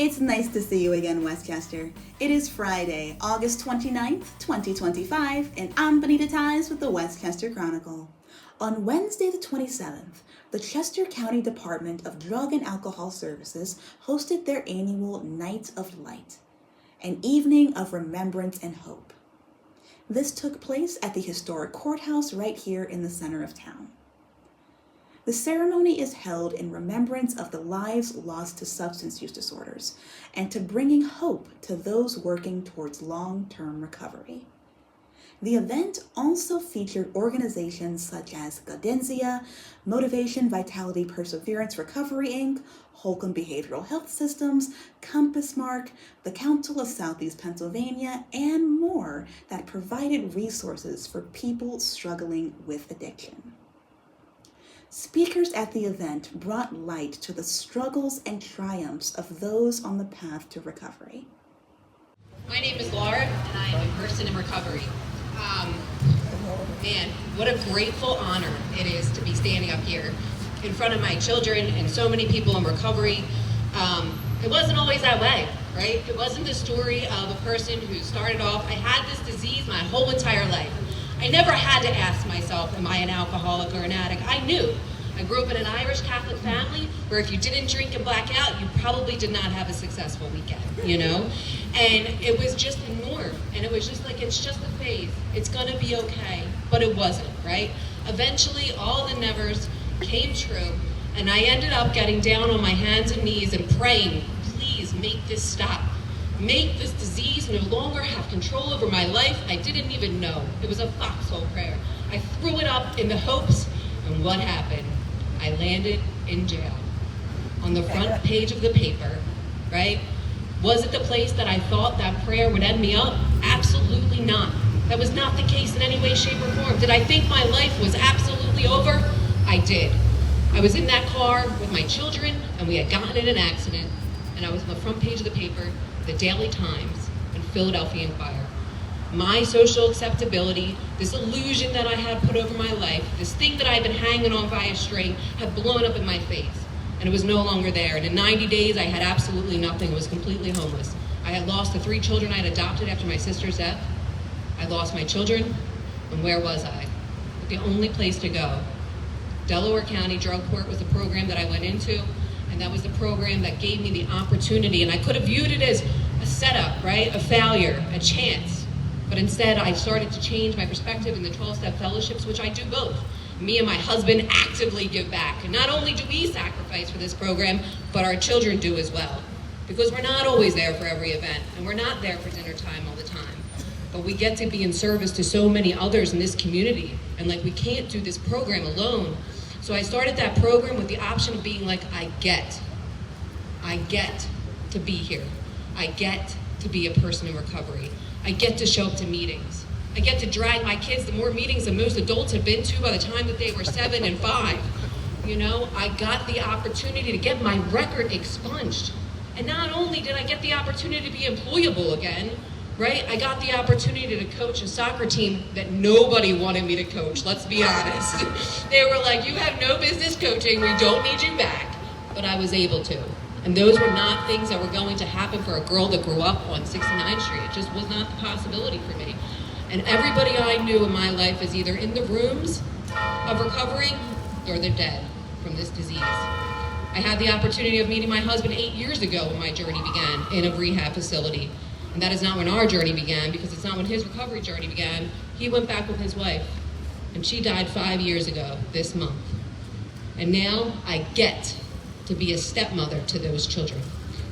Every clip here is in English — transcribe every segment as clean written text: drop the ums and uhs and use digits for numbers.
It's nice to see you again, Westchester. It is Friday, August 29th, 2025, and I'm Bonita with the Westchester Chronicle. On Wednesday the 27th, the Chester County Department of Drug and Alcohol Services hosted their annual Night of Light, an evening of remembrance and hope. This took place at the historic courthouse right here in the center of town. The ceremony is held in remembrance of the lives lost to substance use disorders and to bringing hope to those working towards long-term recovery. The event also featured organizations such as Gaudenzia, Motivation, Vitality, Perseverance Recovery, Inc., Holcomb Behavioral Health Systems, Compass Mark, the Council of Southeast Pennsylvania, and more that provided resources for people struggling with addiction. Speakers at the event brought light to the struggles and triumphs of those on the path to recovery. My name is Laura, and I am a person in recovery. Man, what a grateful honor it is to be standing up here in front of my children and so many people in recovery. It wasn't always that way, right? It wasn't the story of a person who started off, I had this disease my whole entire life. I never had to ask myself, am I an alcoholic or an addict? I knew. I grew up in an Irish Catholic family where if you didn't drink and black out, you probably did not have a successful weekend, you know? And it was just the norm. And it was just like, it's just a phase. It's gonna be okay. But it wasn't, right? Eventually, all the nevers came true. And I ended up getting down on my hands and knees and praying, please make this stop. Make this disease no longer have control over my life. I didn't even know. It was a foxhole prayer. I threw it up in the hopes, and what happened? I landed in jail. On the front page of the paper, right? Was it the place that I thought that prayer would end me up? Absolutely not. That was not the case in any way, shape, or form. Did I think my life was absolutely over? I did. I was in that car with my children, and we had gotten in an accident, and I was on the front page of the paper, the Daily Times, and Philadelphia Inquirer. My social acceptability, this illusion that I had put over my life, this thing that I'd been hanging on by a string, had blown up in my face, and it was no longer there. And in 90 days, I had absolutely nothing. I was completely homeless. I had lost the 3 children I had adopted after my sister's death. I lost my children, and where was I? The only place to go. Delaware County Drug Court was the program that I went into, and that was the program that gave me the opportunity. And I could have viewed it as a setup, right? A failure, a chance. But instead, I started to change my perspective in the 12-step fellowships, which I do both. Me and my husband actively give back. And not only do we sacrifice for this program, but our children do as well. Because we're not always there for every event, and we're not there for dinner time all the time. But we get to be in service to so many others in this community. And like, we can't do this program alone. So I started that program with the option of being like, I get to be here. I get to be a person in recovery. I get to show up to meetings. I get to drag my kids to more meetings than most adults have been to by the time that they were 7 and 5. You know, I got the opportunity to get my record expunged. And not only did I get the opportunity to be employable again, right? I got the opportunity to coach a soccer team that nobody wanted me to coach, let's be honest. They were like, you have no business coaching, we don't need you back. But I was able to. And those were not things that were going to happen for a girl that grew up on 69th Street. It just was not the possibility for me. And everybody I knew in my life is either in the rooms of recovering or they're dead from this disease. I had the opportunity of meeting my husband 8 years ago when my journey began in a rehab facility. And that is not when our journey began, because it's not when his recovery journey began. He went back with his wife, and she died 5 years ago this month. And now I get to be a stepmother to those children.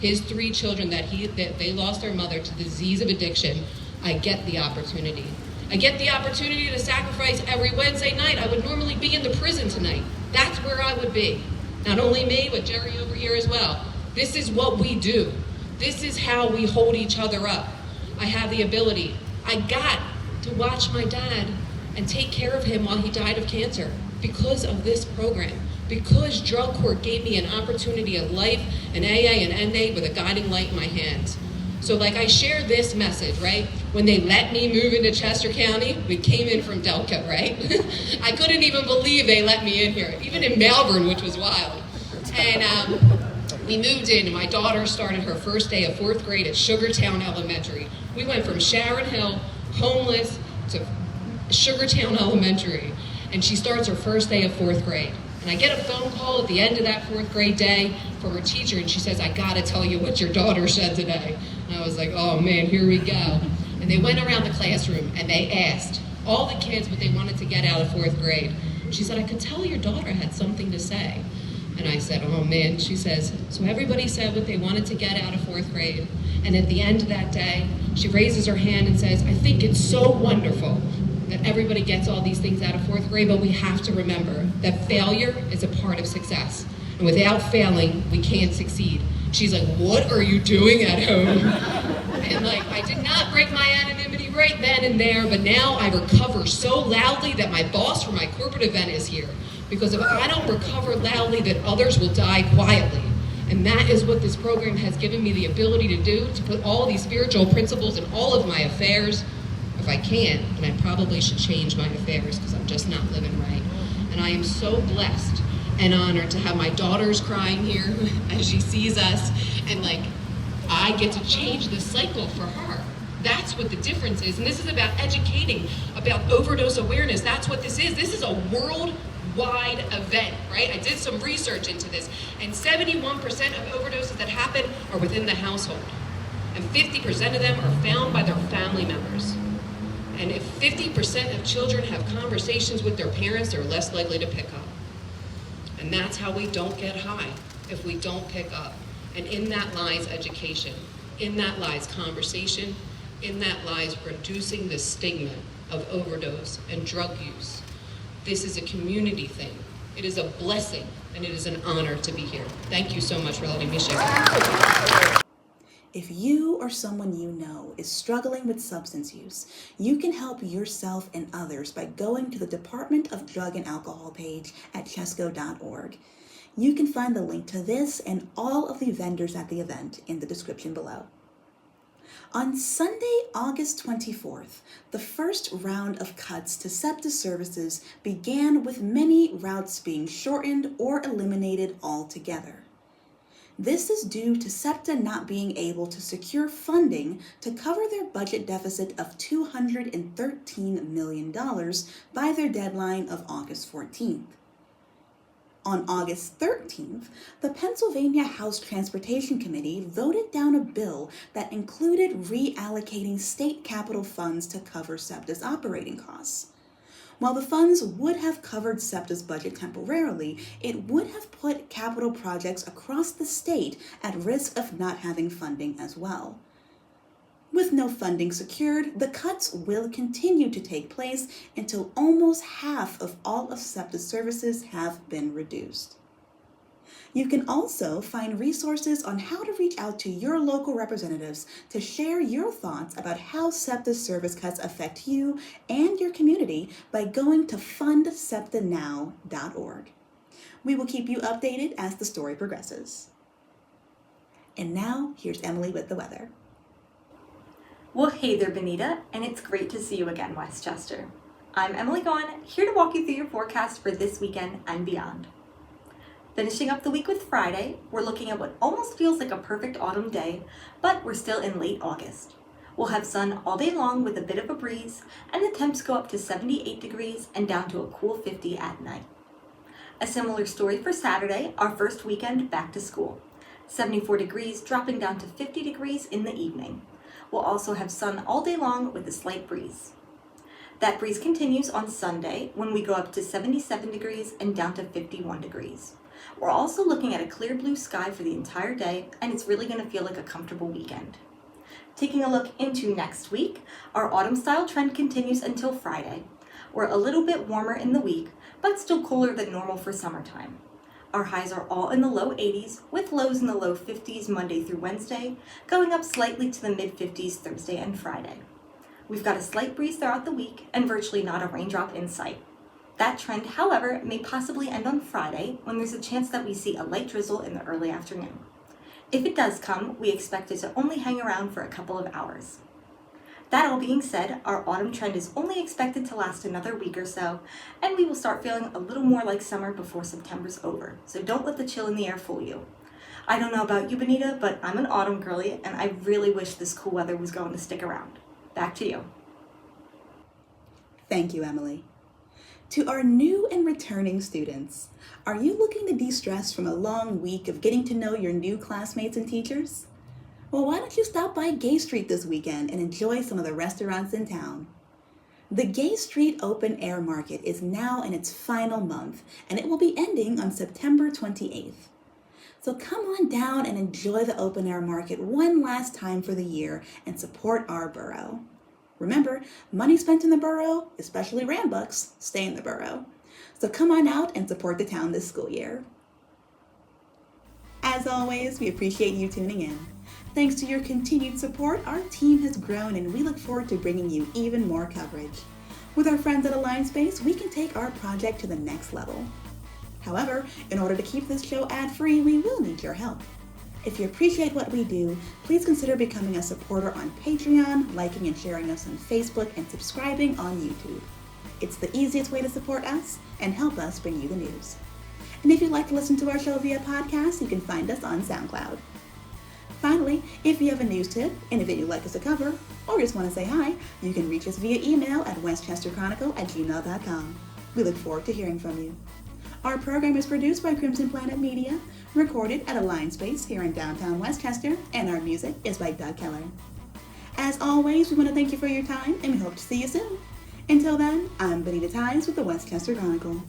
His 3 children that they lost their mother to the disease of addiction, I get the opportunity. I get the opportunity to sacrifice every Wednesday night. I would normally be in the prison tonight. That's where I would be. Not only me, but Jerry over here as well. This is what we do. This is how we hold each other up. I have the ability. I got to watch my dad and take care of him while he died of cancer because of this program. Because drug court gave me an opportunity of life, an AA and NA with a guiding light in my hands. So like I share this message, right? When they let me move into Chester County, we came in from Delco, right? I couldn't even believe they let me in here, even in Malvern, which was wild. And We moved in and my daughter started her first day of 4th grade at Sugartown Elementary. We went from Sharon Hill, homeless, to Sugartown Elementary, and she starts her first day of 4th grade. And I get a phone call at the end of that 4th grade day from her teacher, and she says, I gotta tell you what your daughter said today. And I was like, oh man, here we go. And they went around the classroom and they asked all the kids what they wanted to get out of 4th grade. She said, I could tell your daughter had something to say. And I said, oh man. She says, so everybody said what they wanted to get out of 4th grade. And at the end of that day, she raises her hand and says, I think it's so wonderful that everybody gets all these things out of 4th grade, but we have to remember that failure is a part of success. And without failing, we can't succeed. She's like, what are you doing at home? And like, I did not break my anonymity right then and there, but now I recover so loudly that my boss for my corporate event is here. Because if I don't recover loudly, then others will die quietly. And that is what this program has given me the ability to do, to put all these spiritual principles in all of my affairs. If I can, and I probably should change my affairs because I'm just not living right. And I am so blessed and honored to have my daughters crying here as she sees us, and like, I get to change the cycle for her. That's what the difference is. And this is about educating, about overdose awareness. That's what this is. This is a worldwide event, right? I did some research into this, and 71% of overdoses that happen are within the household. And 50% of them are found by their family members. And if 50% of children have conversations with their parents, they're less likely to pick up. And that's how we don't get high, if we don't pick up. And in that lies education. In that lies conversation. In that lies reducing the stigma of overdose and drug use. This is a community thing. It is a blessing, and it is an honor to be here. Thank you so much for letting me share. If you or someone you know is struggling with substance use, you can help yourself and others by going to the Department of Drug and Alcohol page at chesco.org. You can find the link to this and all of the vendors at the event in the description below. On Sunday, August 24th, the first round of cuts to SEPTA services began, with many routes being shortened or eliminated altogether. This is due to SEPTA not being able to secure funding to cover their budget deficit of $213 million by their deadline of August 14th. On August 13th, the Pennsylvania House Transportation Committee voted down a bill that included reallocating state capital funds to cover SEPTA's operating costs. While the funds would have covered SEPTA's budget temporarily, it would have put capital projects across the state at risk of not having funding as well. With no funding secured, the cuts will continue to take place until almost half of all of SEPTA's services have been reduced. You can also find resources on how to reach out to your local representatives to share your thoughts about how SEPTA's service cuts affect you and your community by going to fundseptanow.org. We will keep you updated as the story progresses. And now, here's Emily with the weather. Well, hey there, Bonita, and it's great to see you again, Westchester. I'm Emily Gaughan, here to walk you through your forecast for this weekend and beyond. Finishing up the week with Friday, we're looking at what almost feels like a perfect autumn day, but we're still in late August. We'll have sun all day long with a bit of a breeze, and the temps go up to 78 degrees and down to a cool 50 at night. A similar story for Saturday, our first weekend back to school. 74 degrees dropping down to 50 degrees in the evening. We'll also have sun all day long with a slight breeze. That breeze continues on Sunday when we go up to 77 degrees and down to 51 degrees. We're also looking at a clear blue sky for the entire day, and it's really going to feel like a comfortable weekend. Taking a look into next week, our autumn style trend continues until Friday. We're a little bit warmer in the week, but still cooler than normal for summertime. Our highs are all in the low 80s, with lows in the low 50s Monday through Wednesday, going up slightly to the mid 50s Thursday and Friday. We've got a slight breeze throughout the week and virtually not a raindrop in sight. That trend, however, may possibly end on Friday, when there's a chance that we see a light drizzle in the early afternoon. If it does come, we expect it to only hang around for a couple of hours. That all being said, our autumn trend is only expected to last another week or so, and we will start feeling a little more like summer before September's over, so don't let the chill in the air fool you. I don't know about you, Bonita, but I'm an autumn girly, and I really wish this cool weather was going to stick around. Back to you. Thank you, Emily. To our new and returning students, are you looking to de-stress from a long week of getting to know your new classmates and teachers? Well, why don't you stop by Gay Street this weekend and enjoy some of the restaurants in town? The Gay Street Open Air Market is now in its final month, and it will be ending on September 28th. So come on down and enjoy the open air market one last time for the year and support our borough. Remember, money spent in the borough, especially Rambucks, stay in the borough. So come on out and support the town this school year. As always, we appreciate you tuning in. Thanks to your continued support, our team has grown and we look forward to bringing you even more coverage. With our friends at Alliance Space, we can take our project to the next level. However, in order to keep this show ad-free, we will need your help. If you appreciate what we do, please consider becoming a supporter on Patreon, liking and sharing us on Facebook, and subscribing on YouTube. It's the easiest way to support us and help us bring you the news. And if you'd like to listen to our show via podcast, you can find us on SoundCloud. Finally, if you have a news tip, an event you'd like us to cover, or just want to say hi, you can reach us via email at westchesterchronicle@gmail.com. We look forward to hearing from you. Our program is produced by Crimson Planet Media, recorded at Alliance Space here in downtown Westchester, and our music is by Doug Keller. As always, we want to thank you for your time, and we hope to see you soon. Until then, I'm Bonita Ties with the Westchester Chronicle.